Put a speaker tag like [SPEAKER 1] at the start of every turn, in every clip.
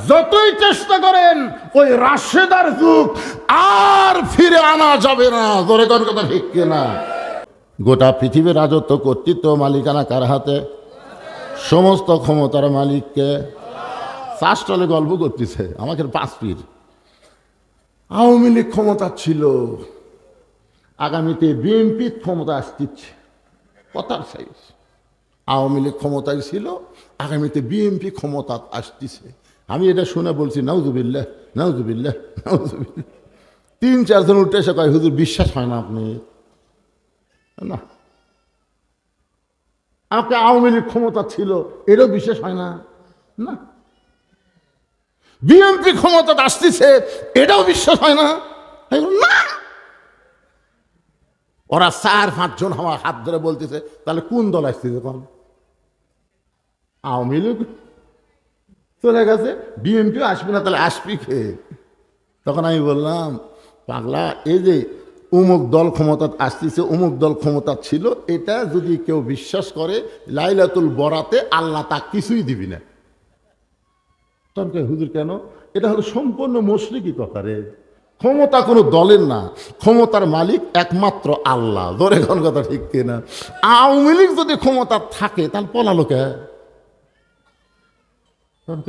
[SPEAKER 1] যতই চেষ্টা করেন ওই রাশেদার যুগ আর ফিরে আনা যাবে না। ধরে কোন কথা ঠিক কিনা? গোটা পৃথিবীর রাজত্ব, কর্তৃত্ব, মালিকানা কার হাতে? সমস্ত ক্ষমতার মালিককে। শাস্ত্রে গল্প করতেছে আমাকে 5 পীর। আওয়ামী লীগ ক্ষমতা ছিল, আগামীতে বিএনপি ক্ষমতা আসতেছে। কথার সাইজ, আওয়ামী লীগ ক্ষমতায় ছিল, আগামীতে বিএনপি ক্ষমতা আসতেছে। আমি এটা শুনে বলছি নাউজুবিল্লাহ, নাউজুবিল্লাহ, নাউজুবিল্লাহ। 3-4 জন উঠে এসে কয়, হুজুর বিশ্বাস হয় না আপনি? না, আমাকে আওয়ামী লীগ ক্ষমতা ছিল এটাও বিশ্বাস হয় না। না, বিএনপি ক্ষমতা আসতেছে এটাও বিশ্বাস হয় না। না, ওরা 4-5 জন আমার হাত ধরে বলতেছে, তাহলে কোন দল আসতেছে? কোন আওয়ামী লীগ চলে গেছে, বিএনপিও আসবে না, তাহলে আসবি কে? তখন আমি বললাম, পাগলা, এই যে অমুক দল ক্ষমতা আসতেছে, অমুক দল ক্ষমতা ছিল, এটা যদি কেউ বিশ্বাস করে লাইলাতুল বরাতে আল্লাহ তা কিছুই দিবি না। তখন হুজুর কেন? এটা হলো সম্পূর্ণ মুশরিকি কথা রে। ক্ষমতা কোনো দলের না, ক্ষমতার মালিক একমাত্র আল্লাহ। ধরে কোন কথা ঠিক কিনা? আওয়ামী লীগ যদি ক্ষমতা থাকে তাহলে পলালো কে?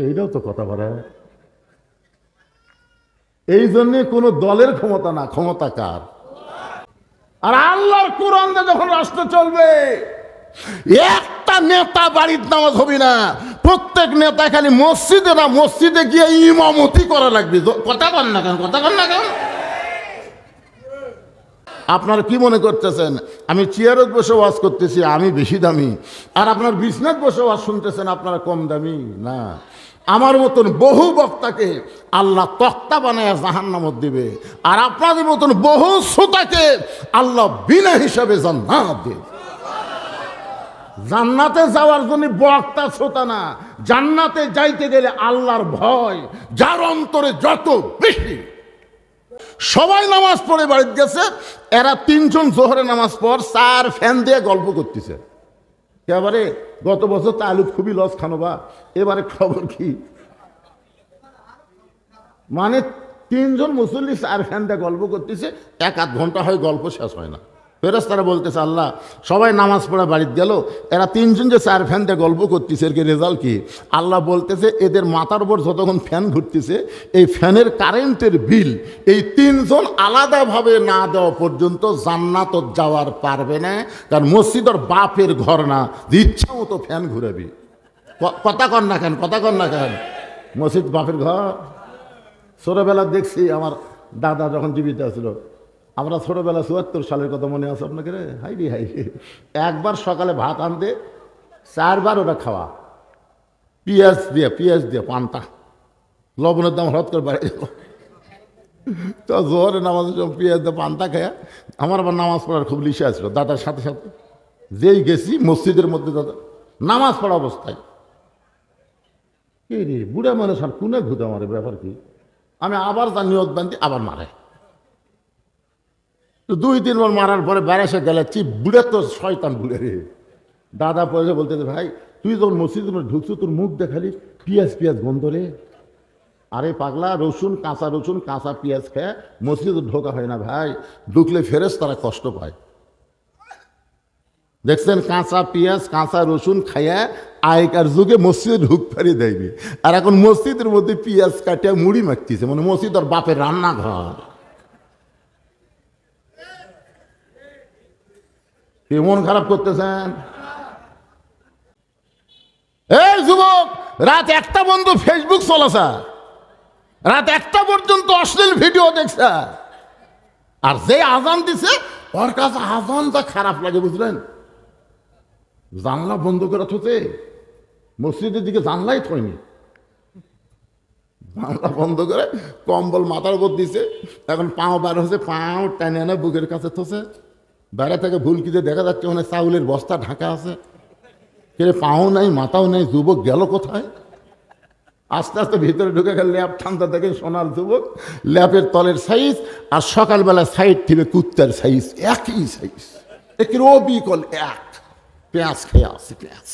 [SPEAKER 1] এইটাও তো কথা বলে। এই জন্যে কোনো দলের ক্ষমতা না, ক্ষমতা কার? আর আল্লাহর কোরআন যখন রাষ্ট্র চলবে, একটা নেতা বাড়ির নামাজ হবে না, প্রত্যেক নেতা খালি মসজিদে না, মসজিদে গিয়ে ইমামতি করা লাগবে। কথা কন না কেন? কথা কন না কেন? আপনারা কি মনে করতেছেন আমি চেয়ারত বসে ওয়াজ করতেছি আমি বেশি দামি, আর আপনার বিছনাত বসে ওয়াজ শুনতেছেন আপনারা কম দামি? না, আমার মতন বহু বক্তাকে আল্লাহ তক্তা বানায় জাহান্নামত দিবে, আর আপনাদের মতন বহু শ্রোতাকে আল্লাহ বিনা হিসাবে জান্নাত দিবে। জান্নাতে যাওয়ার জন্য বক্তা শ্রোতা না, জান্নাতে যাইতে গেলে আল্লাহর ভয় যার অন্তরে যত বেশি। সবাই নামাজ পড়ে বাড়িতে গেছে, এরা 3 জন জোহরে নামাজ পর 4 ফ্যান দিয়ে গল্প করতেছে। এবারে গত বছর তো আলু খুবই লস খানো, বা এবারে খবর কি? মানে 3 জন মুসল্লি 4 ফ্যান দিয়ে গল্প করতেছে, 1-8 ঘন্টা হয়, গল্প শেষ হয় না। ফেরেশতারা বলতেছে, আল্লাহ সবাই নামাজ পড়া বাড়িতে গেল, এরা 3 জন যে 4 ফ্যান দিয়ে গল্প করতেছে, এর কি রেজাল্ট কি? আল্লাহ বলতেছে, এদের মাথার উপর যতক্ষণ ফ্যান ঘুরতেছে, এই ফ্যানের কারেন্টের বিল এই 3 জন আলাদাভাবে না দেওয়া পর্যন্ত জান্নাত যাওয়ার পারবে না। কারণ মসজিদের বাপের ঘর না, ইচ্ছা মতো ফ্যান ঘুরাবি। কথা কর না কেন? কথা কর না কেন? মসজিদ বাপের ঘর। ছোটবেলা দেখছি আমার দাদা যখন জীবিত ছিল, আমরা ছোটবেলা 74 সালের কথা মনে আছে আপনাকে রে? হাই রে হাই, একবার সকালে ভাত আনতে 4 বার ওটা খাওয়া, পেঁয়াজ দিয়ে পান্তা, লবণের দাম হঠাৎ করে বাড়ে গেল। তো জোহরে নামাজ পেঁয়াজ দিয়ে পান্তা খায়া আমার আবার নামাজ পড়ার খুব লিশে আসছিল দাদার সাথে সাথে। যেই গেছি মসজিদের মধ্যে, দাদা নামাজ পড়া অবস্থায়, এই রে বুড়া মানুষ আর কোনে ঘুতে মারে, ব্যাপার কি? আমি আবার তার নিয়ত বান্ধি, আবার মারে। 2-3 বার মারার পরে বেড়াসে গেলাচ্ছি, বুড়ে তো শয়তান বুড়ে রে। দাদা পয়সা বলতে, ভাই তুই যখন মসজিদে ঢুকছো তোর মুখ দেখালি পেঁয়াজ গন্ধ রে। আরে পাগলা, রসুন, কাঁচা পেঁয়াজ খেয়ে মসজিদে ঢোকা হয় না ভাই, ঢুকলে ফেরেশতারা কষ্ট পায়। দেখছেন, কাঁচা পেঁয়াজ কাঁচা রসুন খাইয়া আগেকার যুগে মসজিদে ঢুক পারি দেয়নি, আর এখন মসজিদের মধ্যে পেঁয়াজ কাটিয়া মুড়ি মাখতেছে, মানে মসজিদ আর বাপের রান্নাঘর। মন খারাপ করতেছেন? এই যুবক, রাত 1টা পর্যন্ত ফেসবুক চলাছে, রাত 1টা পর্যন্ত অশ্লীল ভিডিও দেখছে, আর যে আজান দিছে ওর কাছে আজানটা খারাপ লাগে, বুঝলেন? জানলা বন্ধ করে থতে, মসজিদের দিকে জানলাই থয়নি, জানলা বন্ধ করে কম্বল মাথার উপর দিছে, এখন পাও বার হচ্ছে, পাও টানে এনে বুকের কাছে থসে, বাইরে থেকে ভুলকিতে দেখা যাচ্ছে ওখানে চাউলের বস্তা ঢাকা আছে, কিন্তু পাও নাই মাথাও নাই, যুবক গেল কোথায়? আস্তে আস্তে ভিতরে ঢুকে গেল, ল্যাপ ঠান্ডা দেখে সোনার যুবক, ল্যাপের তলের সাইজ আর সকালবেলা সাইড থেকে কুত্তার সাইজ, একই সাইজ, একের অবিকল এক। পেঁয়াজ খেয়ে আসে, পেঁয়াজ।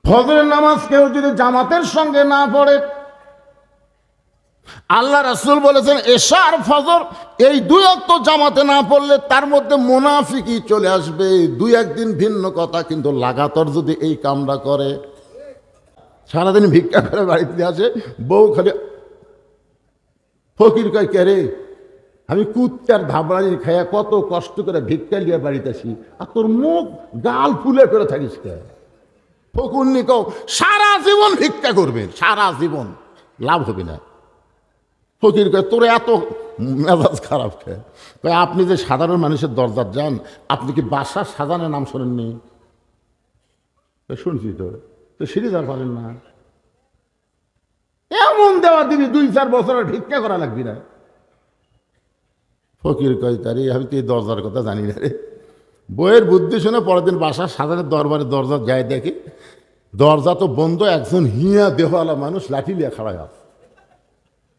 [SPEAKER 1] ফজরের নামাজ কেউ যদি জামাতের সঙ্গে না পড়ে, আল্লাহ রাসূল বলেছেন এশা আর ফজর এই দুই ওয়াক্ত জামাতে না পড়লে তার মধ্যে মুনাফিকি চলে আসবে। দুই একদিন ভিন্ন কথা, কিন্তু লাগাতার যদি এই কামটা করে, সারাদিন ভিক্ষা করে বাড়িতে আসে, বউ খালি ফকির কয় কে রে, আমি কুত্তার ধাবড়ানি খাইয়া কত কষ্ট করে ভিক্ষা নিয়ে বাড়িতে আসি, আর তোর মুখ গাল ফুলে করে থাকিস কে? ফকুন্নি কও সারা জীবন ভিক্ষা করবে, সারা জীবন লাভ হবে না। ফকির কয় তোর এত মেজাজ খারাপ খেয়ে কয় আপনি যে সাধারণ মানুষের দরজার যান, আপনি কি বাসার সাজানের নাম শোনেননি? শুনছি তো, তো সিঁড়ি যার পারেন না, এমন দেওয়া দিবি 2-4 বছর ভিক্ষা করা লাগবি না। ফকির কয় তারে আমি তো এই দরজার কথা জানি না রে। বইয়ের বুদ্ধি শুনে পরের দিন বাসার সাজানের দরবারে দরজা যায়, দেখে দরজা তো বন্ধ, একজন হিয়া দেহওয়ালা মানুষ লাঠি লিয়ে খাড়া আছে।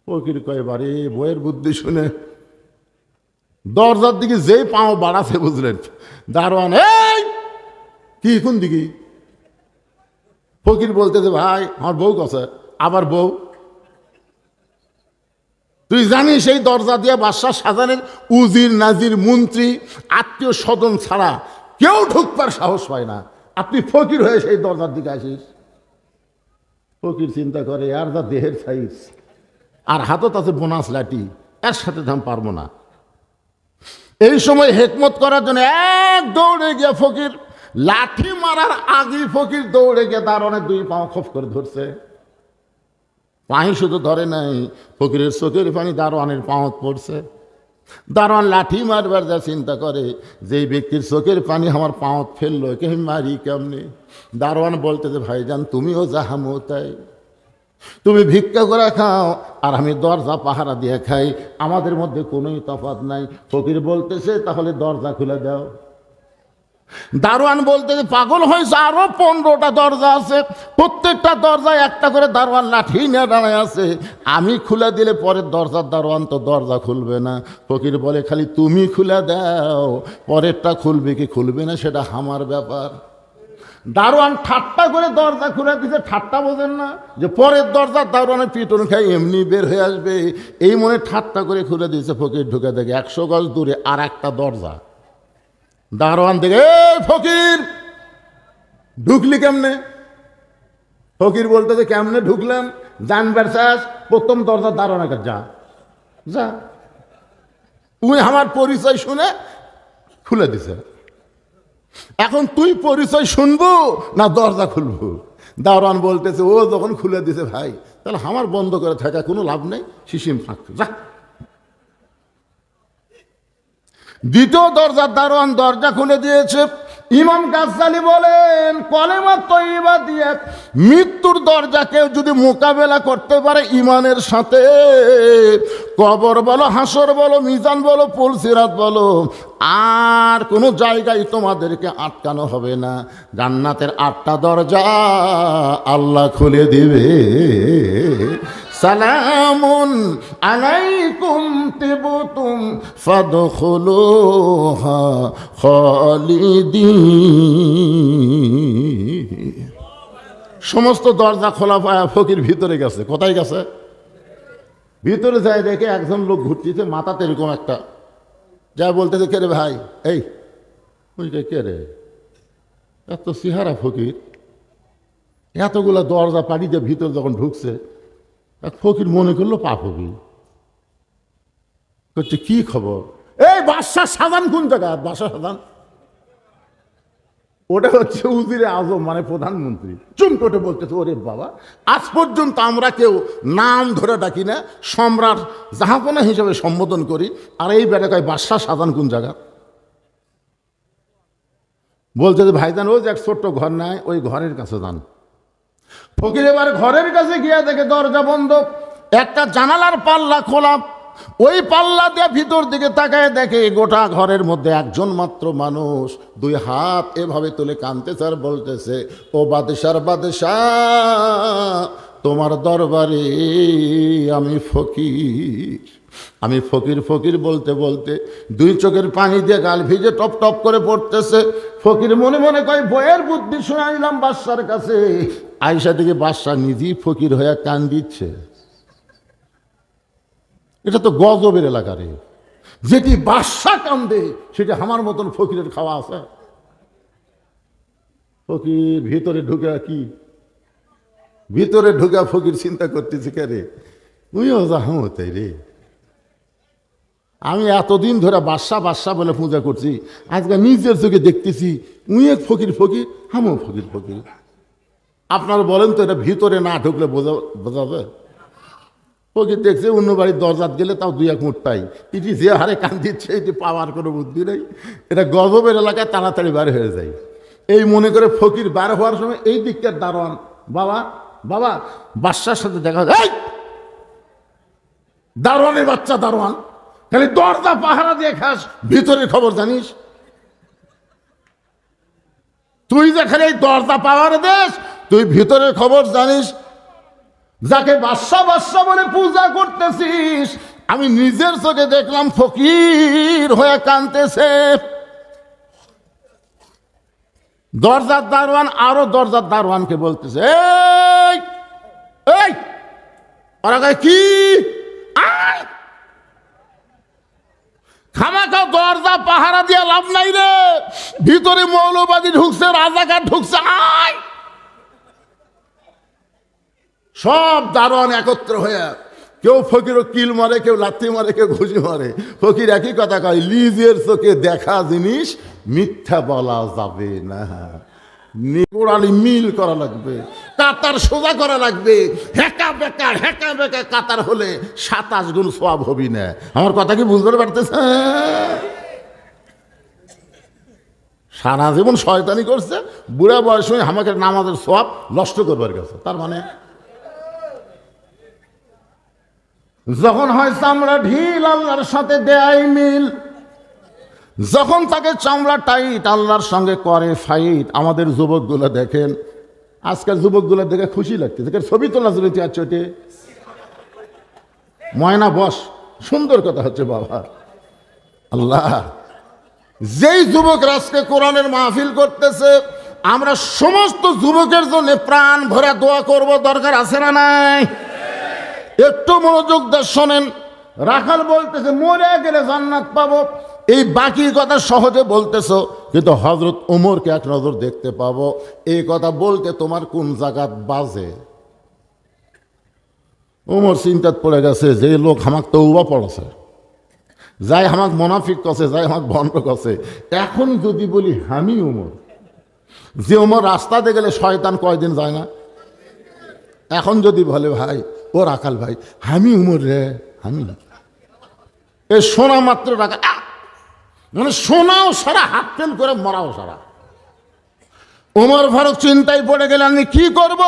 [SPEAKER 1] ফকির কয় বারে বইয়ের বুদ্ধি শুনে দরজার দিকে যেই পাও বাড়াছে, বুঝলেন, দারোয়ান এই কি কোন দিকে? ফকির বলতেছে ভাই আমার বউ কাছে। আবার বউ? তুই জানিস এই দরজা দিয়ে বাদশাহ সাজানের উজির নাজির মন্ত্রী আত্মীয় স্বজন ছাড়া কেউ ঢুকবার সাহস পায় না, আপনি ফকির হয়ে সেই দরজার দিকে আসিস? ফকির চিন্তা করে আর যা দেহের সাইজ, আর হাতত আছে বোনাস লাঠি, এর সাথে দাম পারবো না। এই সময় হেকমত করার জন্য এক দৌড়ে গিয়ে ফকির, লাঠি মারার আগে ফকির দৌড়ে গিয়ে দারোয়ানের 2 পাও খপ করে ধরছে। পাহি শুধু ধরে নাই, ফকিরের চোখের পানি দারোয়ানের পাওত পড়ছে। দারোয়ান লাঠি মারবার যা চিন্তা করে, যেই ব্যক্তির চোখের পানি আমার পাওত ফেললো, কে মারি কেমনি? দারোয়ান বলতেছে ভাইজান তুমিও যাহামো তাই, তুমি ভিক্ষা করে খাও আর আমি দরজা পাহারা দিয়ে খাই, আমাদের মধ্যে কোনোই তফাৎ নাই। ফকির বলতেছে তাহলে দরজা খুলে দাও। দারোয়ান বলতেছে পাগল হয়েছে, আরো 15টা দরজা আছে, প্রত্যেকটা দরজায় একটা করে দারোয়ান লাঠি নিয়ে দাঁড়ায় আছে, আমি খুলে দিলে পরের দরজার দারোয়ান তো দরজা খুলবে না। ফকির বলে খালি তুমি খুলে দাও, পরেরটা খুলবে কি খুলবে না সেটা আমার ব্যাপার। দারোয়ান ঠাট্টা করে দরজা খুলে দিছে। ঠাট্টা বোঝেন না যে পরের দরজার দারোয়ানের পিটন খাই এমনি বের হয়ে আসবে, এই মনে ঠাট্টা করে খুলে দিয়েছে। ফকির ঢুকে দেখে 100 গজ দূরে আর একটা দরজা। দারোয়ান দেখে ফকির ঢুকলি কেমনে? ফকির বলতেছে কেমনে ঢুকলাম জানবার চাস? প্রথম দরজা দারোয়ানের কাছে যা, যা। তুই আমার পরিচয় শুনে খুলে দিছে, এখন তুই পরিচয় শুনবো না দরজা খুলবো? দারোয়ান বলতেছে ও যখন খুলে দিছে ভাই, তাহলে আমার বন্ধ করে থাকা কোনো লাভ নেই, সিসিম ফাঁক যা। দ্বিতীয় দরজার দারোয়ান দরজা খুলে দিয়েছে। ইমাম গাজ্জালী বলেন কলেমা তয়্যিবা দিয়ে মৃত্যুর দরজা কেউ যদি মোকাবেলা করতে পারে ইমানের সাথে, কবর বলো, হাসর বলো, মিজান বলো, পুলসিরাত বলো, আর কোনো জায়গায় তোমাদেরকে আটকানো হবে না। জান্নাতের 8টা দরজা আল্লাহ খুলে দিবে। সালামুন আলাইকুম তিবতুম ফাদখুলুহা খালিদিন। সমস্ত দরজা খোলা পায়া ফকির ভিতরে গেছে। কোথায় গেছে? ভিতরে যায় দেখে একজন লোক ঘুরতেছে, মাথাতে এরকম একটা, যা বলতেছে কে রে ভাই? এই বুঝলে কে রে? এত চেহারা ফকির, এতগুলা দরজা পাড়ি দিয়ে ভিতরে যখন ঢুকছে, এক ফকির মনে করলো পাপ হবি। করছে কি খবর? এই বাদশাহ সাজান কোন জায়গা? বাদশাহ সাজান ওটা হচ্ছে উজিরে আজম, মানে প্রধানমন্ত্রী। চুম করে বলতেছে ওরে বাবা, আজ পর্যন্ত আমরা কেউ নাম ধরে ডাকি না, সম্রাট জাহাপনা হিসেবে সম্বোধন করি, আর এই বেটা কয় বাদশাহ সাজান কোন জায়গা? বলতেছে ভাইজান ওই যে এক ছোট্ট ঘর নাই, ওই ঘরের কাছে যান। ফকির এবার ঘরের কাছে গিয়ে দেখে দরজা বন্ধ, একটা জানালার পাল্লা খোলা। ওই পাল্লা দিয়ে ভিতর দিকে তাকায় দেখে গোটা ঘরের মধ্যে একজন মাত্র মানুষ 2 হাত এভাবে তুলে কাঁদতেছে আর বলতেছে ও বাদশার বাদশাহ, তোমার দরবারে আমি ফকির। আমি ফকির ফকির বলতে বলতে দুই চোখের পানি দিয়ে গাল ভিজে টপ টপ করে পড়তেছে। ফকির মনে মনে কয় বইয়ের বুদ্ধি শোনাইলাম বাদশার কাছে। আয়সা থেকে বাদশা নিজেই ফকির হয়ে কান দিচ্ছে। এটা তো গজবের এলাকা রে, যেটি বাদশা কান্দে সেটি আমার মতন ফকিরের খাওয়া আছে। ফকির ভিতরে ঢুকে কি ভিতরে ঢুকা ফকির চিন্তা করতেছি কে রে, তুইও যাহতাই রে। আমি এতদিন ধরে বাদশা বাদশা বলে পূজা করছি, আজকে নিজের চোখে দেখতেছি উই এক ফকির ফকির, আমিও ফকির ফকির। আপনারা বলেন তো এটা ভিতরে না ঢুকলে বোঝাবে? ফকির দেখছে অন্য বাড়ির দরজাত গেলে তাও দুই এক মুঠ পাই, এটি যে হারে কান দিচ্ছে এটি পাওয়ার কোনো বুদ্ধি নেই। এটা গজবের এলাকায় তাড়াতাড়ি বার হয়ে যায়। এই মনে করে ফকির বার হওয়ার সময় এই দিকটার দারোয়ান, বাবা বাবা বাদশার সাথে দেখা যায়। দারোয়ানের বাচ্চা দারোয়ান, খালি দরজা পাহারা দিয়ে খাস, ভিতরের খবর জানিস? তুই যে খালি এই দরজা পাহারা দেশ, তুই ভিতরের খবর জানিস? যাকে বাদশা বাদশা বলে পূজা করতেছিস, আমি নিজের চোখে দেখলাম ফকির হয়ে কাঁদতেছে। দরজার দারোয়ান আরো দরজার দারোয়ানকে বলতেছে, এই এই ওরা কয় কি, খামাখা দরজা পাহারা দিয়ে লাভ নাই রে, ভিতরে মৌলবাদী ঢুকছে, রাজাকার ঢুকছে, আয়। সব দারোয়ান একত্র হয়ে, কেউ ফকিরও কিল মারে, কেউ লাথি মারে, কেউ ঘুষি মারে। ফকির একই কথা কয়, নিজের চোখে দেখা জিনিস মিথ্যা বলা যাবে না। নিগুড়ালি মিল করা লাগবে, কাতার সোজা করা লাগবে। হেঁকা বেকা কাতার হলে 27 গুণ সওয়াব হবি না। আমার কথা কি বুঝতে পারতেছে? সারা জীবন শয়তানি করছে, বুড়া বয়স আমাকে নামাজের সওয়াব নষ্ট করবার গেছে। তার মানে যখন হয় চামড়া ঢিল আল্লাহর সাথে দেয় মিল, যখন তাকে চামড়া টাইট আল্লাহর সঙ্গে করে ফাইট। আমাদের যুবকগুলো দেখেন, আজকাল যুবকগুলো দেখে খুশি লাগতেছে, ছবি তোলা চলেছে। আর চোটে ময়না বস, সুন্দর কথা হচ্ছে বাবা। আল্লাহ যেই যুবক আজকে কোরআনের মাহফিল করতেছে, আমরা সমস্ত যুবকের জন্য প্রাণ ভরে দোয়া করব, দরকার আছে না নাই? একটু মনোযোগ দিয়ে শোনেন। রাখাল বলতেছে মরে গেলে জান্নাত পাবো, এই বাকি কথা সহজে বলতেছ, কিন্তু হযরত ওমরকে এক নজর দেখতে পাবো, এই কথা বলতে তোমার কোন জায়গাত বাজে? ওমর চিন্তাত পড়ে গেছে, যে লোক আমাক তওবা পড়েছে, যাই আমাক মুনাফিক কছে, যাই আমাক ভণ্ড কছে, এখন যদি বলি আমি ওমর, যে ওমর রাস্তাতে গেলে শয়তান কয়দিন যায় না, এখন যদি বলে ভাই ও রাখাল ভাই আমি উমর রে, আমি এ শোনা মাত্র রাখা, মানে শোনাও সারা, হাত ফেল করে মরাও সারা। ওমর ফারুক চিন্তায় পড়ে গেলেন, আমি কি করব?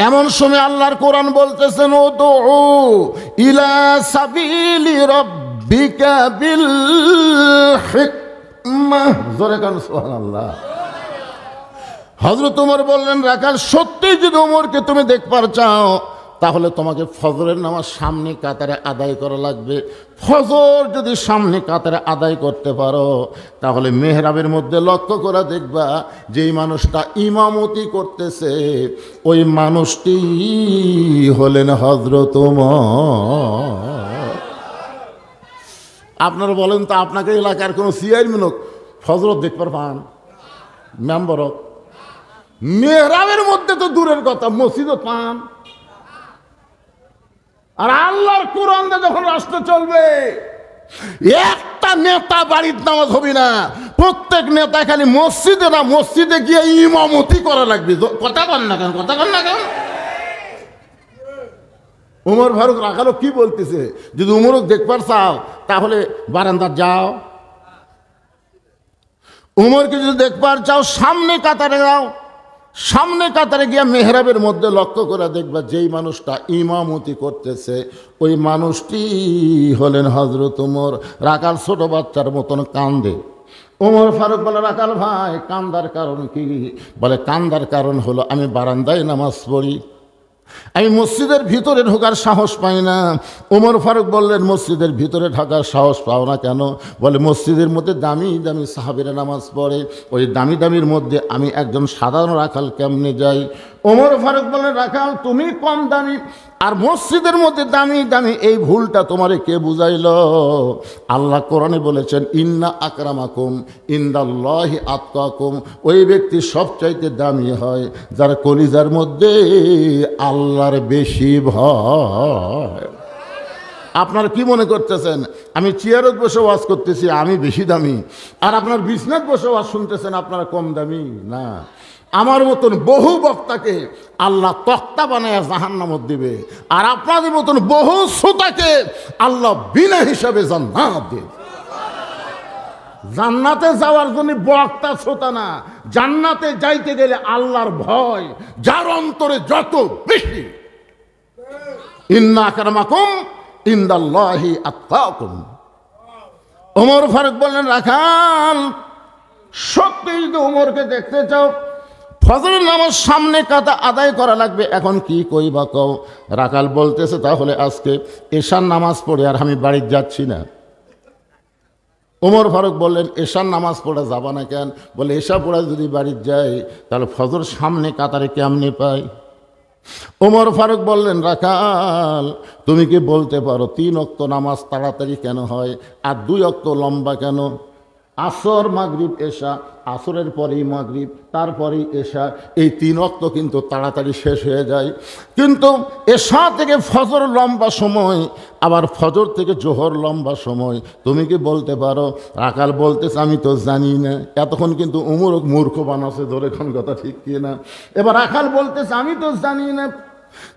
[SPEAKER 1] এমন সময় আল্লাহর কোরআন বলতেছেন, উদউ ইলা সাবিলি রাব্বিকা বিল হিকমাহ। জোরে কান সুবহানাল্লাহ। হযরত ওমর বললেন, রাখাল সত্যি যদি ওমরকে তুমি দেখবার চাও, তাহলে তোমাকে ফজরের নামাজ সামনে কাতারে আদায় করা লাগবে। ফজর যদি সামনে কাতারে আদায় করতে পারো, তাহলে মেহরাবের মধ্যে লক্ষ্য করে দেখবা যেই মানুষটা ইমামতি করতেছে ওই মানুষটি হলেন হযরত ওমর। আপনারা বলেন তো, আপনাকে এলাকার কোনো চেয়ারম্যান হোক ফজরত দেখবার পান? মেম্বার হোক, মেহরাবের মধ্যে তো দূরের কথা, মসজিদও পান। আর আল্লাহর কোরআন যখন রাষ্ট্র চলবে, একটা নেতা বাড়ির নামাজ হবে না, প্রত্যেক নেতা খালি মসজিদে না মসজিদে গিয়ে ইমামতি করা লাগবে। কথা কন না কেন, কথা কন না কেন? ওমর ফারুক রাখালো কি বলতেছে, যদি উমরক দেখবার চাও তাহলে বারান্দা যাও, উমরকে যদি দেখবার চাও সামনে কাতারে যাও, সামনে কাতারে গিয়ে মেহরাবের মধ্যে লক্ষ্য করে দেখবা যেই মানুষটা ইমামতি করতেছে ওই মানুষটি হলেন হযরত ওমর। রাখাল ছোট বাচ্চার মতন কান্দে। ওমর ফারুক বলে, রাখাল ভাই কান্দার কারণ কি? বলে, কান্দার কারণ হলো আমি বারান্দায় নামাজ পড়ি, আমি মসজিদের ভিতরে ঢোকার সাহস পাই না। ওমর ফারুক বললেন, মসজিদের ভিতরে ঢোকার সাহস পাও না কেন? বলে, মসজিদের মধ্যে দামি দামি সাহাবীরা নামাজ পড়ে, ওই দামি দামির মধ্যে আমি একজন সাধারণ রাখাল কেমনে যাই? ওমর ফারুক বললেন, রাখাল তুমি কম দামি আর মসজিদের মধ্যে দামি দামি, এই ভুলটা তোমারে কে বুঝাইল? আল্লাহ কোরআনে বলেছেন, ইন্না আকরামাকুম ইনদাল্লাহি আতকাকুম, ওই ব্যক্তি সবচাইতে দামি হয় যার কলিজার মধ্যে আল্লাহর বেশি ভয়। আপনারা কি মনে করতেছেন আমি চেয়ারত বসে ওয়াজ করতেছি আমি বেশি দামি, আর আপনার বিছনাত বসে ওয়াজ শুনতেছেন আপনারা কম দামি? না, আমার মতন বহু বক্তাকে আল্লাহ তক্তা বানায় জাহান্নামত দিবে, আর আপনাদের মতন বহু শ্রোতাকে আল্লাহ বিনা হিসাবে জান্নাত দিবে। জান্নাতে যাওয়ার জন্য বক্তা শ্রোতা না, জান্নাতে যাইতে গেলে আল্লাহর ভয় যার অন্তরে যত বেশি। ইন্না আকরামাকুম ইনদাল্লাহি আতকাকুম। ওমর ফারুক বললেন, রাখাল সত্যি যদি ওমরকে দেখতে চাও, ফজরের নামাজ সামনে কাতা আদায় করা লাগবে, এখন কি কইবা কও? রাখাল বলতেছে, তাহলে আজকে এশার নামাজ পড়ে আর আমি বাড়ি যাচ্ছি না। ওমর ফারুক বললেন, এশার নামাজ পড়ে যাবা না কেন? বলে, এশা পড়া যদি বাড়ি যাই তাহলে ফজর সামনে কাতারে কেমনে পাই? ওমর ফারুক বললেন, রাখাল তুমি কি বলতে পারো 3 ওয়াক্ত নামাজ তাড়াতাড়ি কেন হয় আর 2 ওয়াক্ত লম্বা কেন? আসর মাগরিব এশা, আসরের পরেই মাগরিব, তারপরেই এশা, এই 3 ওয়াক্ত কিন্তু তাড়াতাড়ি শেষ হয়ে যায়। কিন্তু এশা থেকে ফজর লম্বা সময়, আবার ফজর থেকে জোহর লম্বা সময়, তুমি কি বলতে পারো? রাখাল বলতেছে, আমি তো জানি না। এতক্ষণ কিন্তু উমর মূর্খ বানাচ্ছে, ধরে কোন কথা ঠিক কি না? এবার রাখাল বলতেছে, আমি তো জানি না।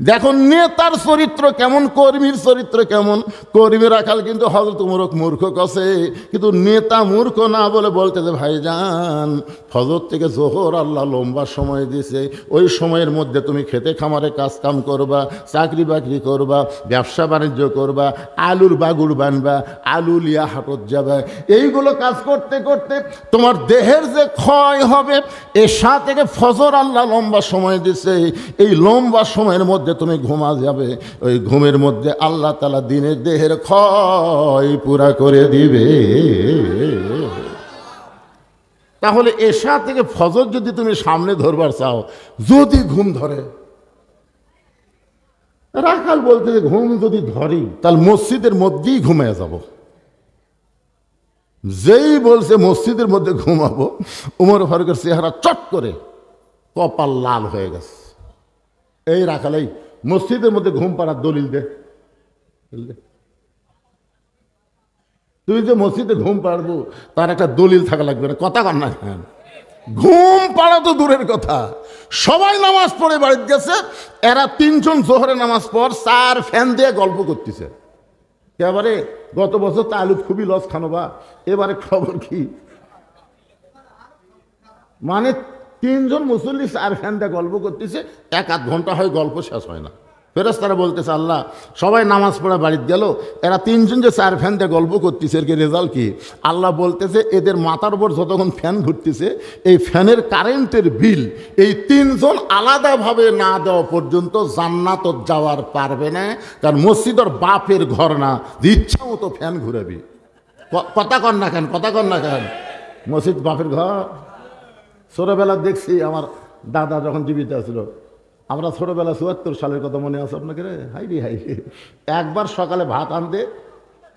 [SPEAKER 1] দেখুন নেতার চরিত্র কেমন, কর্মীর চরিত্র কেমন। কর্মী রাখাল কিন্তু হযরত উমরক মূর্খ কছে, কিন্তু নেতা মূর্খ না বলে বলতেছে, ভাইজান ফজর থেকে জোহর আল্লাহ লম্বা সময় দিয়েছে, ওই সময়ের মধ্যে তুমি খেতে খামারে কাজ কাম করবা, চাকরি বাকরি করবা, ব্যবসা বাণিজ্য করবা, আলুর বাগুর বানবা, আলু লিয়া হাটত যাবে, এইগুলো কাজ করতে করতে তোমার দেহের যে ক্ষয় হবে, এশা থেকে ফজর আল্লাহ লম্বা সময় দিছে, এই লম্বা সময়ের মধ্যে তুমি ঘুমা যাবে, ওই ঘুমের মধ্যে আল্লাহ তাআলা দিনের দেহের ক্ষয় পুরা করে দিবে। তাহলে এশা থেকে ফজর যদি তুমি সামনে ধরবার চাও, যদি ঘুম ধরে, রাখাল বলতে ঘুম যদি ধরি তাহলে মসজিদের মধ্যেই ঘুমিয়ে যাব। যেই বলছে মসজিদের মধ্যে ঘুমাবো, উমর ফারুকের চেহারা চট করে কপাল লাল হয়ে গেছে। এই রাখালেই মসজিদের মধ্যে ঘুম পাড়ার দলিল দে। তুই যে মসজিদে ঘুম পাড়বো তার একটা দলিল থাকা লাগবে না, কথা কর না। ঘুম পাড়া তো দূরের কথা, সবাই নামাজ পড়ে বাড়িতে গেছে, এরা 3 জন জোহরে নামাজ পর 4 ফ্যান দিয়ে গল্প করতেছে। এবারে গত বছর তালুক খুবই লস খানোবা, এবারে খবর কি? মানে 3 জন মুসল্লি 4 ফ্যান দিয়ে গল্প করতেছে, 1-8 ঘন্টা হয় গল্প শেষ হয় না। ফেরেশতারা বলতেছে, আল্লাহ সবাই নামাজ পড়ে বাড়িতে গেল, এরা 3 জন যে 4 ফ্যান দিয়ে গল্প করতেছে, এর কি রেজাল্ট কি? আল্লাহ বলতেছে, এদের মাথার উপর যতক্ষণ ফ্যান ঘুরতেছে, এই ফ্যানের কারেন্টের বিল এই 3 জন আলাদাভাবে না দেওয়া পর্যন্ত জান্নাত যাওয়ার পারবে না। কারণ মসজিদের বাপের ঘর না, ইচ্ছা মতো ফ্যান ঘুরাবি। কথা কর না কেন, কথা কর না কেন? মসজিদ বাপের ঘর। ছোটবেলা দেখছি আমার দাদা যখন জীবিত ছিল, আমরা ছোটবেলা 74 সালের কথা মনে আছে আপনাকে? রে হাই রে হাই, একবার সকালে ভাত আনতে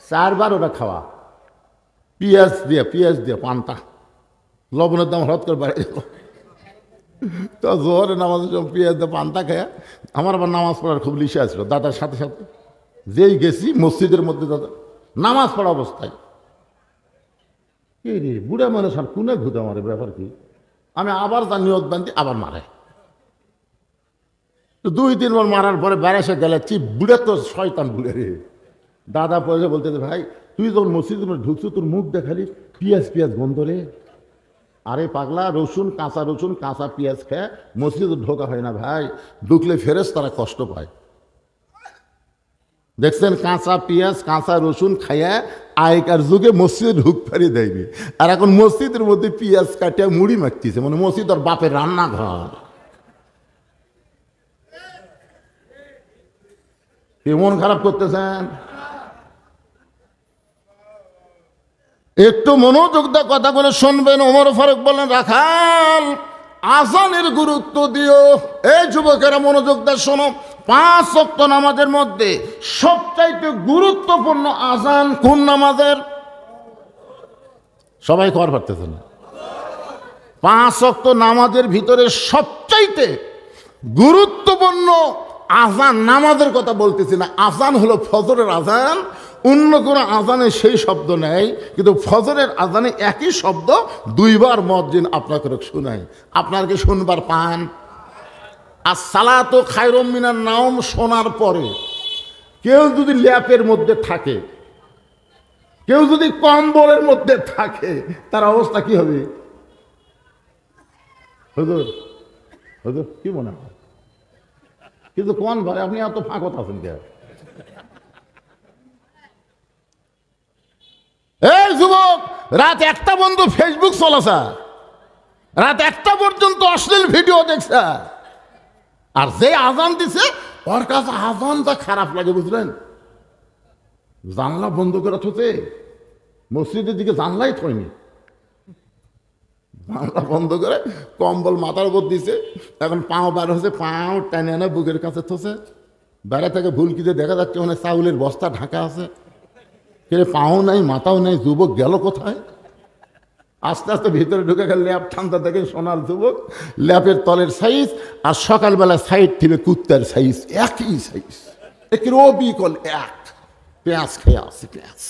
[SPEAKER 1] 4 বার ওটা খাওয়া, পেঁয়াজ দিয়ে পান্তা, লবণের দাম হঠাৎ করে বাড়ে গেল। তো জোহরে নামাজ পেঁয়াজ দিয়ে পান্তা খায়, আমার আবার নামাজ পড়ার খুব লিশে আসলো দাদার সাথে সাথে। যেই গেছি মসজিদের মধ্যে দাদা নামাজ পড়া অবস্থায়, এই রে বুড়া মানুষ আর কোনে ঘুতে আমার ব্যাপার কি? আমি আবার তার নিয়ত বান্ধি, আবার মারে। 2-3 বার মারার পরে বেড়াসে গেলাচ্ছি, বুড়ে তো শয়তান বুড়ে রে। দাদা পয়সা বলতে, ভাই তুই যখন মসজিদের মধ্যে ঢুকছো তোর মুখ দেখালি পেঁয়াজ গন্ধ রে। আরে পাগলা, কাঁচা রসুন কাঁচা পেঁয়াজ খেয়ে মসজিদে ঢোকা হয় না ভাই, ঢুকলে ফেরেশতারা কষ্ট পায়। দেখছেন কাঁচা পেঁয়াজ কাঁচা রসুন খাইয়া আগেকার যুগে মসজিদে ঢুক পারি দেয়নি, আর এখন মসজিদের মধ্যে পেঁয়াজ কাটিয়া মুড়ি মাখতেছে, মানে মসজিদ আর বাপের রান্নাঘর। মন খারাপ করতেছেন? একটু মনোযোগ দিয়ে কথা বলে শুনবেন। ওমর ফারুক বলেন, রাখাল আজানের গুরুত্ব দিও। এই যুবকেরা মনোযোগ দিয়ে শোনো, 5 ওয়াক্ত নামাজের মধ্যে সবচাইতে গুরুত্বপূর্ণ আজান কোন নামাজের? সবাই কর পারতেছে না। 5 ওয়াক্ত নামাজের ভিতরে সবচাইতে গুরুত্বপূর্ণ আজান, নামাজের কথা বলতেছি না, আজান হলো ফজরের আজান। অন্য কোনো আজানে সেই শব্দ নেই, কিন্তু ফজরের আজানে একই শব্দ দুইবার মুয়াজ্জিন আপনাকে শোনায়। আপনার কি শুনবার পান? আর সালাতু খায়রুম মিনান নাওম শোনার পরে কেউ যদি ল্যাপের মধ্যে থাকে, কেউ যদি কম্বলের মধ্যে থাকে, তার অবস্থা কি হবে? হুজুর হুজুর কি মনে হয়? কিন্তু কোন ভাই আপনি এত ফাঁকত আছেন কে? এই যুবক, রাত 1টা পর্যন্ত ফেসবুক চলাছে, রাত 1টা পর্যন্ত অশ্লীল ভিডিও দেখছে, আর যে আজান দিছে ওর কাছে আজানটা খারাপ লাগে, বুঝলেন? জানলা বন্ধ করে থতে, মসজিদের দিকে জানলাই থয়নি, জানলা বন্ধ করে কম্বল মাথার উপর দিছে। এখন পাও বার হচ্ছে, পাও টানে আনে বুকের কাছে থসে, বেড়া থেকে ভুলকিতে দেখা যাচ্ছে মানে চাউলের বস্তা ঢাকা আছে, কিন্তু পাও নাই মাথাও নাই। যুবক গেল কোথায়? আস্তে আস্তে ভিতরে ঢুকে গেল, ল্যাপ ঠান্ডা থেকে সোনার যুবক, ল্যাপের তলের সাইজ আর সকালবেলা সাইড থেকে কুত্তার সাইজ, একই সাইজ, একই রবি কল এক, পেঁয়াজ খেয়ে আসি পেঁয়াজ।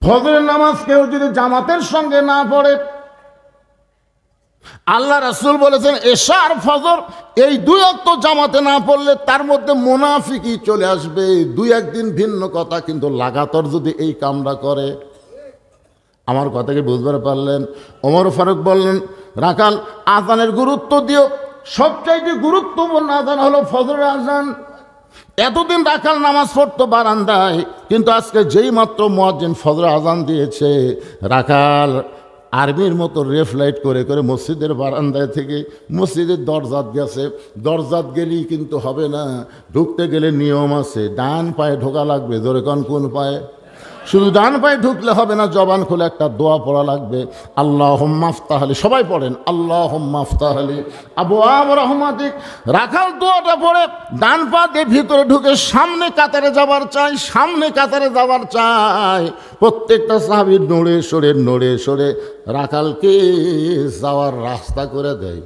[SPEAKER 1] ফজরের নামাজ কেউ যদি জামাতের সঙ্গে না পড়ে, আল্লাহ রাসূল বলেছেন এশা আর ফজর এই 2 ওয়াক্ত জামাতে না পড়লে তার মধ্যে মুনাফিকি চলে আসবে। 2-1 দিন ভিন্ন কথা, কিন্তু লাগাতার যদি এই কামটা করে। আমার কথাকে বুঝতে পারলেন? ওমর ফারুক বললেন, রাখাল আজানের গুরুত্ব দিও, সবচাইতে গুরুত্বপূর্ণ আজান হলো ফজরের আজান। এতদিন রাখাল নামাজ পড়তো বারান্দায়, কিন্তু আজকে যেই মাত্র মুয়াজ্জিন ফজরের আজান দিয়েছে, রাখাল আর্মির মতো রেফলাইট করে করে মসজিদের বারান্দায় থেকে মসজিদের দরজাত গেছে। দরজাত গেলেই কিন্তু হবে না, ঢুকতে গেলে নিয়ম আছে, ডান পায়ে ঢোকা লাগবে। জোরে কোন পায়ে? শুধু ডান পায়ে ঢুকলে হবে না, জবান খুলে একটা দোয়া পড়া লাগবে, আল্লাহুম্মা আফতাহ লি। সবাই পড়েন, আল্লাহুম্মা আফতাহ লি আবওয়াব রাহমাতিক। রাখাল দোয়াটা পড়ে ডান পা দিয়ে ভিতরে ঢুকে সামনে কাতারে যাবার চাই, সামনে কাতারে যাবার চাই। প্রত্যেকটা সাহাবী নড়ে সরে রাখালকে যাওয়ার রাস্তা করে দেয়।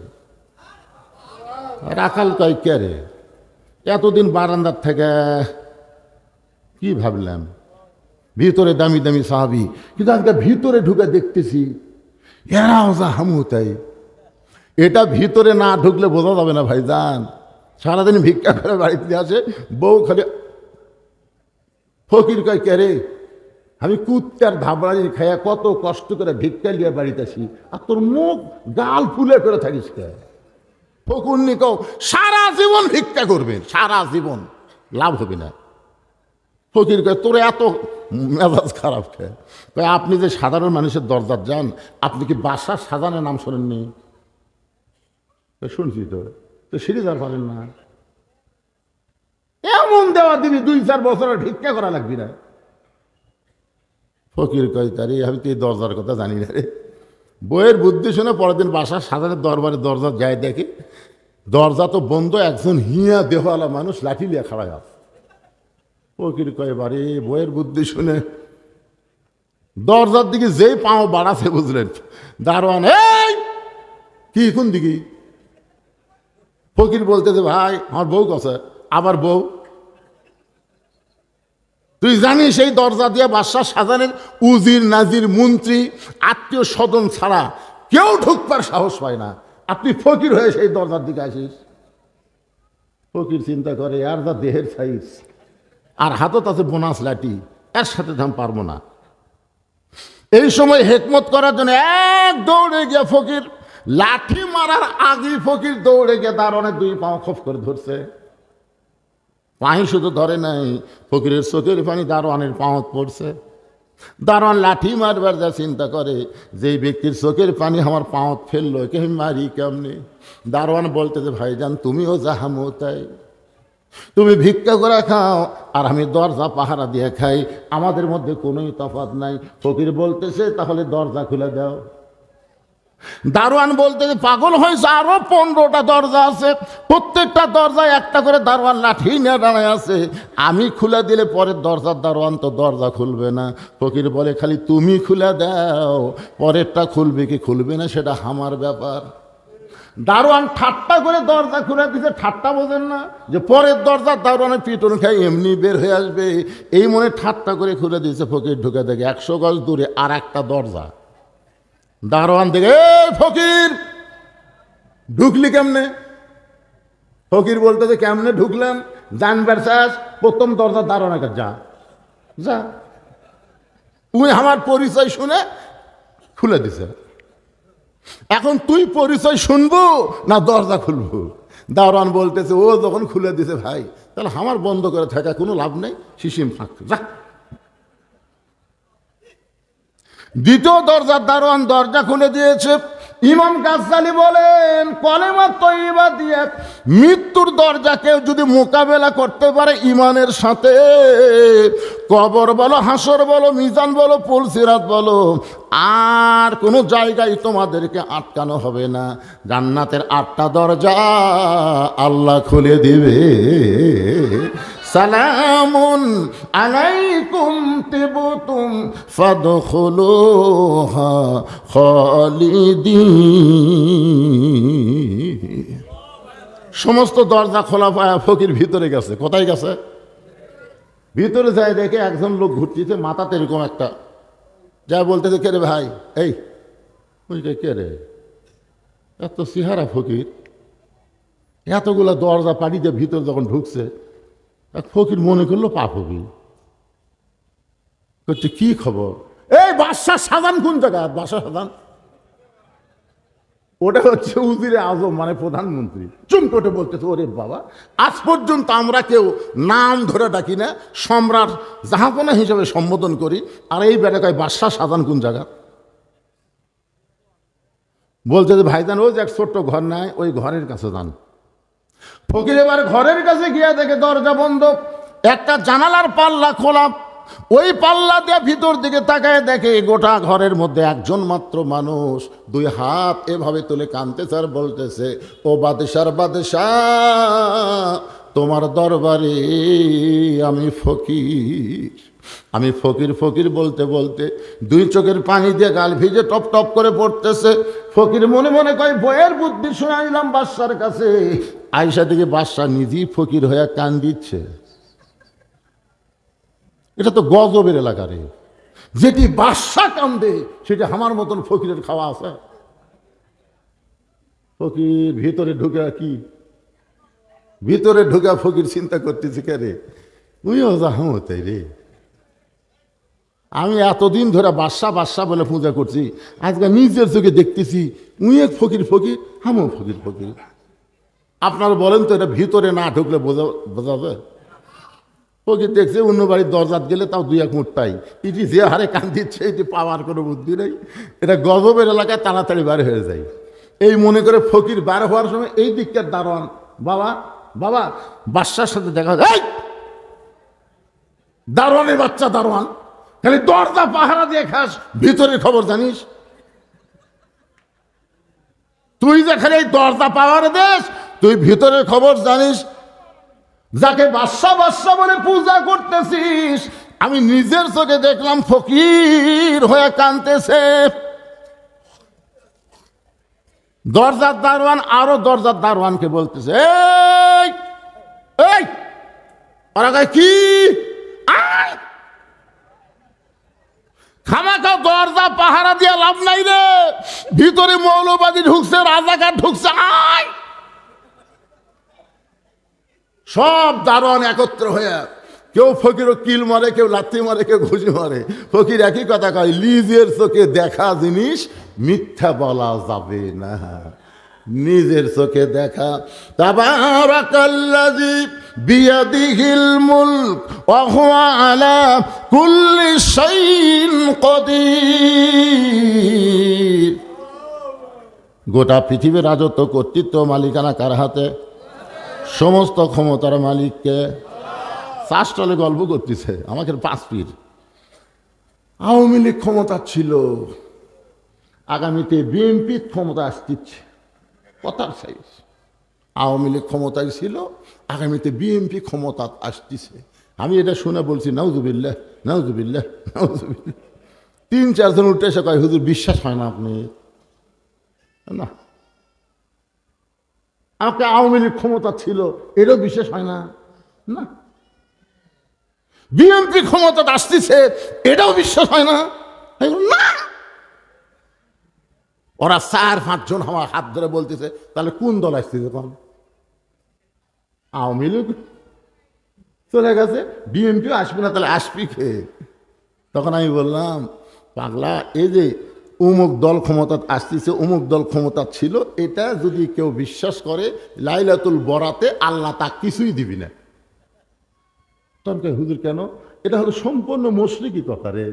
[SPEAKER 1] রাখাল কয়, কে রে এতদিন বারান্দার থেকে কি ভাবলাম, ভিতরে দামি দামি সাহাবী, কিন্তু আজকে ভিতরে ঢুকে দেখতেছি এরাও যা হামু তাই। এটা ভিতরে না ঢুকলে বোঝা যাবে না ভাইজান। সারাদিন ভিক্ষা করে বাড়িতে আসে, বউ খালি ফকির কয়, কে রে আমি কুত্তার ধাবড়ানি খাইয়া কত কষ্ট করে ভিক্ষা লিয়ে বাড়িতে আসি, আর তোর মুখ গাল ফুলে করে থাকিস কে? ফকুন্নি কও সারা জীবন ভিক্ষা করবেন, সারা জীবন লাভ হবে না। ফকির কয়, তোর এত মেজাজ খারাপ খেয়ে? আপনি যে সাধারণ মানুষের দরজার যান, আপনি কি বাসার সাজানের নাম শোনেননি? শুনছি তো সিঁড়ি যার পারেন না, এমন দেওয়া দিবি 2-4 বছরের ভিক্ষা করা লাগবি না। ফকির কয়, তারে আমি তো এই দরজার কথা জানি না রে। বইয়ের বুদ্ধি শুনে পরের দিন বাসার সাজানের দরবারে দরজা যায়, দেখে দরজা তো বন্ধ, একজন হিয়া দেহওয়ালা মানুষ লাঠি লিয়ে খাড়া আছে। ফকির কয়, বারে বইয়ের বুদ্ধি শুনে দরজার দিকে যেই পাও বাড়াছে, বুঝলেন, দারোয়ান এই কি কোন দিকে? ফকির বলতেছে, ভাই আমার বউ কাছে। আবার বউ? তুই জানিস সেই দরজা দিয়ে বাদশাহ সাজানের উজির নাজির মন্ত্রী আত্মীয় স্বজন ছাড়া কেউ ঢুকবার সাহস পায় না, আপনি ফকির হয়ে সেই দরজার দিকে আসিস? ফকির চিন্তা করে, আর যা দেহের সাইজ, আর হাতত আছে বোনাস লাঠি, এর সাথে দাম পারবো না। এই সময় হেকমত করার জন্য এক দৌড়ে গিয়ে ফকির, লাঠি মারার আগে ফকির দৌড়ে গিয়ে তার অনেক 2 পাও খপ করে ধরছে। পাহি শুধু ধরে নাই, ফকিরের চোখের পানি দারোয়ানের পাওত পড়ছে। দারোয়ান লাঠি মারবার যা চিন্তা করে, যে ব্যক্তির চোখের পানি আমার পাঁত ফেললো একে আমি মারি কেমনে। দারোয়ান বলতেছে, ভাইজান তুমিও যাহামো তাই, তুমি ভিক্ষা করে খাও আর আমি দরজা পাহারা দিয়ে খাই, আমাদের মধ্যে কোনোই তফাৎ নাই। ফকির বলতেছে, তাহলে দরজা খুলে দাও। দারোয়ান বলতেছে, পাগল হয়েছে, আরো 15টা দরজা আছে, প্রত্যেকটা দরজায় একটা করে দারোয়ান লাঠি নিয়ে দাঁড়ায় আছে, আমি খুলে দিলে পরের দরজার দারোয়ান তো দরজা খুলবে না। ফকির বলে, খালি তুমি খুলে দাও, পরেরটা খুলবে কি খুলবে না সেটা আমার ব্যাপার। দারোয়ান ঠাট্টা করে দরজা খুলে দিছে, ঠাট্টা বোঝেন না যে পরের দরজার দারোয়ানের পিটন খাই এমনি বের হয়ে আসবে, এই মনে ঠাট্টা করে খুলে দিয়েছে। ফকির ঢুকে দেখে 100 গজ দূরে আর একটা দরজা। দারোয়ান দেখে, এই ফকির ঢুকলি কেমনে? ফকির বলতেছে, কেমনে ঢুকলাম জানবার চাস? প্রথম দরজার দারোয়ানের কাছে যা যা, তুই আমার পরিচয় শুনে খুলে দিছে, এখন তুই পরিচয় শুনবো না দরজা খুলবো? দারোয়ান বলতেছে, ও যখন খুলে দিছে ভাই, তাহলে আমার বন্ধ করে থাকা কোনো লাভ নেই, সিসিম থাকতে যা। দ্বিতীয় দরজার দারোয়ান দরজা খুলে দিয়েছে। ইমাম গাজ্জালী বলেন, কলেমা তয়্যিবা দিয়ে মৃত্যুর দরজা কেউ যদি মোকাবেলা করতে পারে ইমানের সাথে, কবর বলো, হাসর বলো, মিজান বলো, পুলসিরাত বলো, আর কোনো জায়গায় তোমাদেরকে আটকানো হবে না। জান্নাতের 8টা দরজা আল্লাহ খুলে দিবে। সালামুন আলাইকুম তিবতুম ফাদখুলুহা খালিদিন। সমস্ত দরজা খোলা পায় ফকির ভিতরে গেছে। কোথায় গেছে? ভিতরে যায়, দেখে একজন লোক ঘুরতেছে, মাথাতে এরকম একটা, যা বলতেছে, কে রে ভাই? এই কে রে? এত চেহারা ফকির, এতগুলা দরজা পাড়ি দিয়ে ভিতরে যখন ঢুকছে, এক ফকির মনে করলো পাপ হবি, করছে কি খবর? এই বাদশাহ সাজান কোন জায়গা? বাদশাহ সাজান ওটা হচ্ছে উজিরে আজম, মানে প্রধানমন্ত্রী। চুম করে বলতেছে, ওরে বাবা, আজ পর্যন্ত আমরা কেউ নাম ধরে ডাকি না, সম্রাট জাহাপনা হিসেবে সম্বোধন করি, আর এই বেটাকায় বাদশাহ সাজান কোন জায়গা? বলছে যে ভাইজান, ওই যে এক ছোট্ট ঘর নাই, ওই ঘরের কাছে যান। ফকির এবার ঘরের কাছে গিয়ে দেখে দরজা বন্ধ, একটা জানালার পাল্লা খোলা, ওই পাল্লা দিয়ে ভিতর দিকে তাকায় দেখে গোটা ঘরের মধ্যে একজন মাত্র মানুষ 2 হাত এভাবে তুলে কাঁদতেছে আর বলতেছে, ও বাদশার বাদশাহ, তোমার দরবারে আমি ফকির। আমি ফকির ফকির বলতে বলতে 2 চোখের পানি দিয়ে গাল ভিজে টপ টপ করে পড়তেছে। ফকির মনে মনে কয়, বইয়ের বুদ্ধি শোনাইলাম বাদশার কাছে। আয়সা থেকে বাদশা নিজেই ফকির হয়ে কান দিচ্ছে। এটা তো গজবের এলাকা রে, যেটি বাদশা কান্দে সেটি আমার মতন ফকিরের খাওয়া আছে। ফকির ভিতরে ঢুকে কি, ভিতরে ঢুকে ফকির চিন্তা করতেছে, কে রে তুইও যাহো তাই রে, আমি এতদিন ধরে বাদশা বাদশা বলে পূজা করছি, আজকে নিজের চোখে দেখতেছি উই এক ফকির ফকির, হামও ফকির ফকির। আপনারা বলেন তো, এটা ভিতরে না ঢুকলে বোঝাবে? ফকির দেখছে অন্য বাড়ির দরজাত গেলে তাও 2-1 মুঠ পাই, এটি যে হারে কান দিচ্ছে এটি পাওয়ার কোনো বুদ্ধি নেই, এটা গজবের এলাকায় তাড়াতাড়ি বার হয়ে যায়। এই মনে করে ফকির বার হওয়ার সময় এই দিকটার দারোয়ান, বাবা বাবা, বাদশার সাথে দেখা যায়, দারোয়ানের বাচ্চা দারোয়ান, খালি দরজা পাহারা দিয়ে খাস, ভিতরের খবর জানিস? তুই যে খালি দরজা পাহারা দেস, তুই ভিতরের খবর জানিস? যাকে বাদশা বাদশা বলে পূজা করতেছিস, আমি নিজের চোখে দেখলাম ফকির হয়ে কাঁদতেছে। দরজার দারোয়ান আরো দরজার দারোয়ানকে বলতেছে, এই এই ওরা কি খামাখা দরজা পাহারা দিয়ে লাভ নাই রে, ভিতরে মৌলবাদী ঢুকছে, রাজাকার ঢুকছে, আয়। সব দারোয়ান একত্র হয়ে, কেউ ফকিরও কিল মারে, কেউ লাথি মারে, কেউ ঘুষি মারে। ফকির একই কথা কয়, লিজের চোখে দেখা জিনিস মিথ্যা বলা যাবে না। নিজের চোখে দেখা। তাবারাকাল্লাযী বিয়াদিহিল মুলক ওয়া হুয়া আলা কুল্লি শাইইন কাদির। গোটা পৃথিবীর রাজত্ব, কর্তৃত্ব, মালিকানা কার হাতে? সমস্ত ক্ষমতার মালিককে। শাস্ত্রলে গল্প করতেছে আমাকে 5 পীর। আওয়ামী লীগ ক্ষমতা ছিল, আগামীতে বিএনপি ক্ষমতা আসতেছে। কথার সাইজ, আওয়ামী লীগ ক্ষমতায় ছিল, আগামীতে বিএনপি ক্ষমতা আসতেছে। আমি এটা শুনে বলছি নাউজুবিল্লাহ নাউজুবিল্লাহ নাউজুবিল্লাহ। 3-4 জন উঠে এসে কয়, হুজুর বিশ্বাস হয় না আপনি? না, আমাকে আওয়ামী লীগ ক্ষমতা ছিল এটাও বিশ্বাস হয় না। না, বিএনপি ক্ষমতা আসতেছে এটাও বিশ্বাস হয় না। না, ওরা 4-5 জন আমার হাত ধরে বলতেছে, তাহলে কোন দল আসতেছে? তখন আওয়ামী লীগ চলে গেছে, বিএনপিও আসবে না, তাহলে আসবি খেয়ে। তখন আমি বললাম, পাগলা, এই যে অমুক দল ক্ষমতা আসতেছে, অমুক দল ক্ষমতা ছিল, এটা যদি কেউ বিশ্বাস করে লাইলাতুল বরাতে আল্লাহ তা কিছুই দিবি না। তখন হুজুর কেন? এটা হলো সম্পূর্ণ মুশরিকি কথা রে।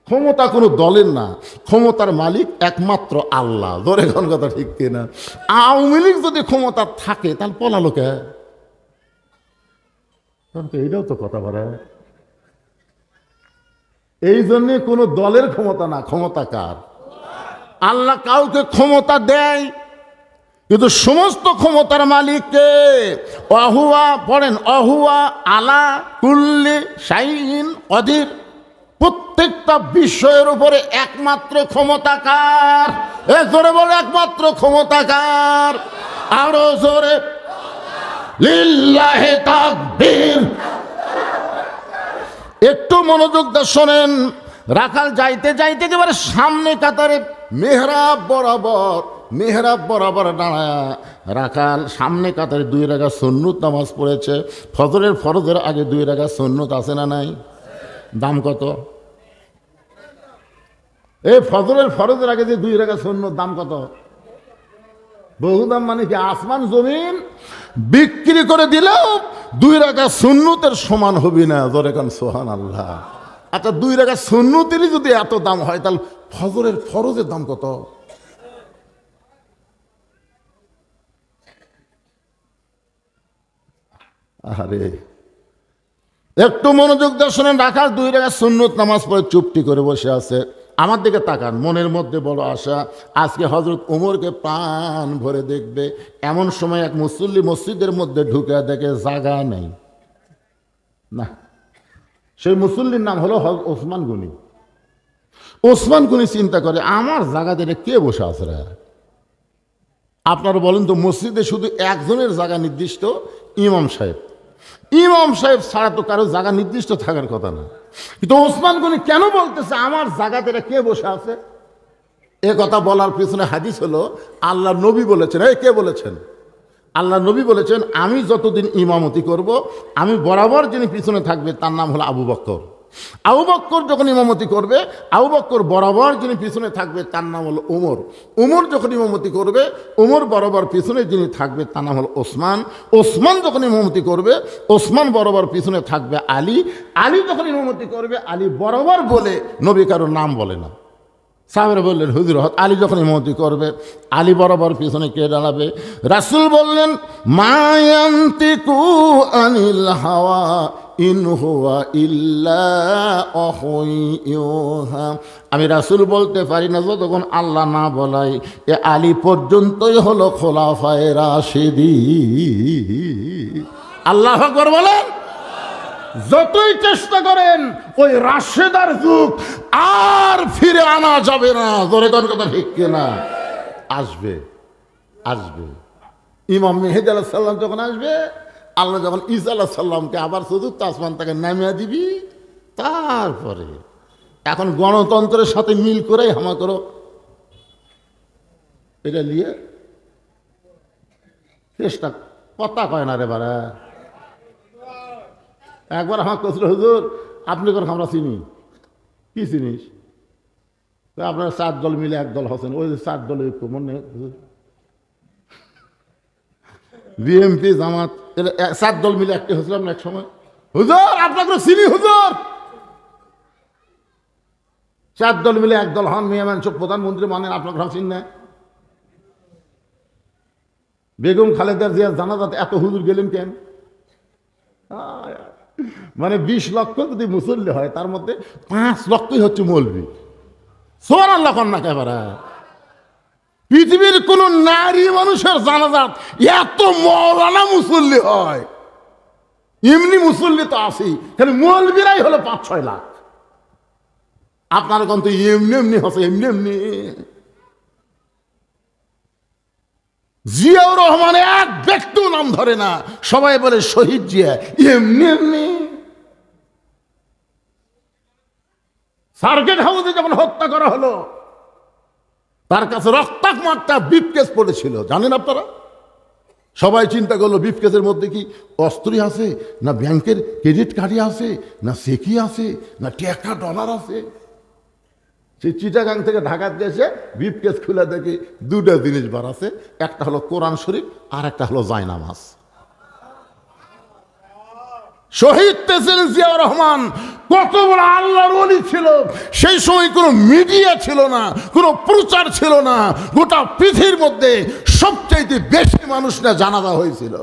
[SPEAKER 1] ক্ষমতা কোনো দলের না, ক্ষমতার মালিক একমাত্র আল্লাহ। ধরে কোন কথা ঠিক কিনা? আওয়ামী লীগ যদি ক্ষমতা থাকে তাহলে পলালো কে? এইটাও তো কথা বলে। এই জন্যে কোনো দলের ক্ষমতা না, ক্ষমতা কার? আল্লাহ কাউকে ক্ষমতা দেয়, কিন্তু সমস্ত ক্ষমতার মালিককে। অহুয়া পড়েন, অহুয়া আলা কুল্লি শাইইন কাদির। প্রত্যেকটা বিষয়ের উপরে একমাত্র ক্ষমতাকার। জোরে বলে, একমাত্র ক্ষমতাকার। আরো জোরে, লিল্লাহি তাকবীর। একটু মনোযোগ দিয়ে শোনেন। রাখাল যাইতে যাইতে একেবারে সামনে কাতারে মেহরাব বরাবর দাঁড়ায় রাখাল সামনে কাতারে 2 রাকাত সুন্নত নামাজ পড়েছে। ফরজের আগে 2 রাকাত সুন্নত আছে না নাই? দাম কত? এই ফরজের আগে যে 2 রাকাত সুন্নত, দাম কত? বহু দাম। মানে কি আসমান জমিন বিক্রি করে দিলেও 2 রাকাত সুন্নতের সমান হবি না। জোরে কান সুবহানাল্লাহ। আচ্ছা, 2 রাকাত সুন্নতেরই যদি এত দাম হয়, তাহলে ফরজের দাম কত? আরে একটু মনোযোগ দিয়ে শোনেন। রাখাল 2 রাকাত সুন্নত নামাজ পড়ে চুপটি করে বসে আছে। আমার দিকে তাকান, মনের মধ্যে বড় আশা, আজকে হযরত ওমরকে প্রাণ ভরে দেখবে। এমন সময় এক মুসল্লি মসজিদের মধ্যে ঢুকে দেখে জায়গা নেই। না, সেই মুসল্লির নাম হলো ওসমান গনি। ওসমান গনি চিন্তা করে, আমার জায়গা দিয়ে কে বসে আছে রে? আপনারা বলেন তো, মসজিদে শুধু একজনের জায়গা নির্দিষ্ট, ইমাম সাহেব। ইমাম সাহেব ছাড়া তো কারো জায়গা নির্দিষ্ট থাকার কথা না। কিন্তু ওসমান গনি কেন বলতেছে আমার জায়গাতে কে বসে আছে? এ কথা বলার পিছনে হাদিস হলো, আল্লাহ নবী বলেছেন। কে বলেছেন? আল্লাহ নবী বলেছেন, আমি যতদিন ইমামতি করব, আমি বরাবর যিনি পিছনে থাকবে তার নাম হলো আবু বকর। আবু বকর যখন ইমামতি করবে, আবু বকর বরাবর যিনি পিছনে থাকবে তার নাম হলো ওমর। ওমর যখন ইমামতি করবে, ওমর বরাবর পিছনে যিনি থাকবে তার নাম হলো ওসমান। ওসমান যখন ইমামতি করবে, ওসমান বরাবর পিছনে থাকবে আলী। আলী যখন ইমামতি করবে, আলী বরাবর বলে নবী কারোর নাম বলে না। সাহাবারা বললেন, হুজুর আলী যখন ইমামতি করবে, আলী বরাবর পিছনে কে দাঁড়াবে? রাসূল বললেন, মা ইয়ানতিকু আনিল হাওয়া ইন হুয়া ইল্লা ওয়াহয়ুন ইউহা। আমি রাসূল বলতে পারি না যতক্ষণ আল্লাহ না বলাই। এ আলী পর্যন্তই হলো খোলাফায়ে রাশিদিন। আল্লাহু আকবার বলেন। যতই চেষ্টা করেন, ওই রাশেদার যুগ আর ফিরে আনা যাবে না। ধরে কোন কথা ঠিক কিনা? আসবে। ইমাম মেহেদী আলাইহিস সালাম যখন আসবে, আল্লাহ যখন ঈসা আলাইহিস সালামকে আবার চতুর্থ আসমান তাকে নামিয়ে দিবি, তারপরে এখন গণতন্ত্রের সাথে মিল করে হামা করো, এটা নিয়ে চেষ্টা কথা কয় না রে বারা। একবার আমার কছিল, হুজুর আপনি করে আমরা চিনি। কি চিনিস? আপনারা 4 দল মিলে এক দল হচ্ছেন, ওই যে 4 দলের মনে বিএমপি জামাত চার দল মিলে একটি হয়েছিলাম না এক সময়। হুজুর আপনাকে চিনি হুজুর, চার দল মিলে এক দল হন, মেয়ে মানুষ প্রধানমন্ত্রী মানেন, আপনাকে চিন না। বেগম খালেদার জিয়ার জানাজাতে এত হুজুর গেলেন কেন? মানে 20 লক্ষ যদি মুসল্লি হয় তার মধ্যে 5 লক্ষই হচ্ছে মৌলবি। সুবহানাল্লাহ কন্যা একেবারে। পৃথিবীর কোন নারী মানুষের জানাজাত এত মৌলানা মুসল্লি হয়? এমনি মুসল্লি তো আছেই, খালি মৌলবিরাই হলো 5-6 লাখ। আপনার কিন্তু এমনি এমনি হচ্ছে, এমনি এমনি। জিয়াউর রহমান এক ব্যক্তিও নাম ধরে না, সবাই বলে শহীদ জিয়া, এমনি এমনি। সার্কিট হাউসে যখন হত্যা করা হলো, তার কাছে রক্তাক্ত ব্রিফকেস পড়েছিল, জানেন আপনারা? সবাই চিন্তা করলো ব্রিফকেসের মধ্যে কি অস্ত্রই আছে, না ব্যাংকের ক্রেডিট কার্ডই আছে, না চেকি আছে, না টাকা ডলার আছে। সেই চিটাগাং থেকে ঢাকার দেশে ব্রিফকেস খুলে দেখি 2টা জিনিস বার আছে, একটা হলো কোরআন শরীফ আর একটা হলো জায়নামাজ। শহীদ প্রেসিডেন্ট জিয়াউর রহমান কত বড় আল্লাহর ওলি ছিল। সেই সময় কোনো মিডিয়া ছিল না, কোনো প্রচার ছিল না, গোটা পৃথিবীর মধ্যে সবচাইতে বেশি মানুষ না জানাজা হয়েছিল।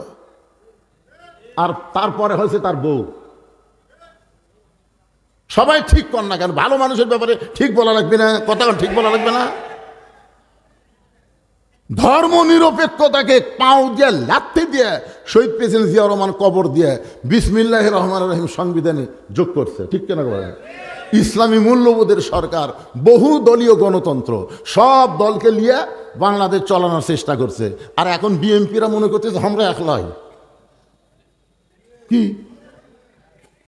[SPEAKER 1] আর তারপরে হয়েছে তার বউ। সবাই ঠিক কর না কেন, ভালো মানুষের ব্যাপারে ঠিক বলা লাগবে না, কথা ঠিক বলা লাগবে না। ধর্ম নিরপেক্ষতাকে পাও দিয়ে লাথি দিয়ে শহীদ প্রেসিডেন্ট জিয়াউর রহমান কবর দিয়ে বিসমিল্লাহির রহমানির রহিম সংবিধানে যোগ করছে, ঠিক কেন বলেন? ইসলামী মূল্যবোধের সরকার, বহু দলীয় গণতন্ত্র, সব দলকে নিয়ে বাংলাদেশ চালানোর চেষ্টা করছে। আর এখন বিএনপিরা মনে করতেছে আমরা একলাই। কি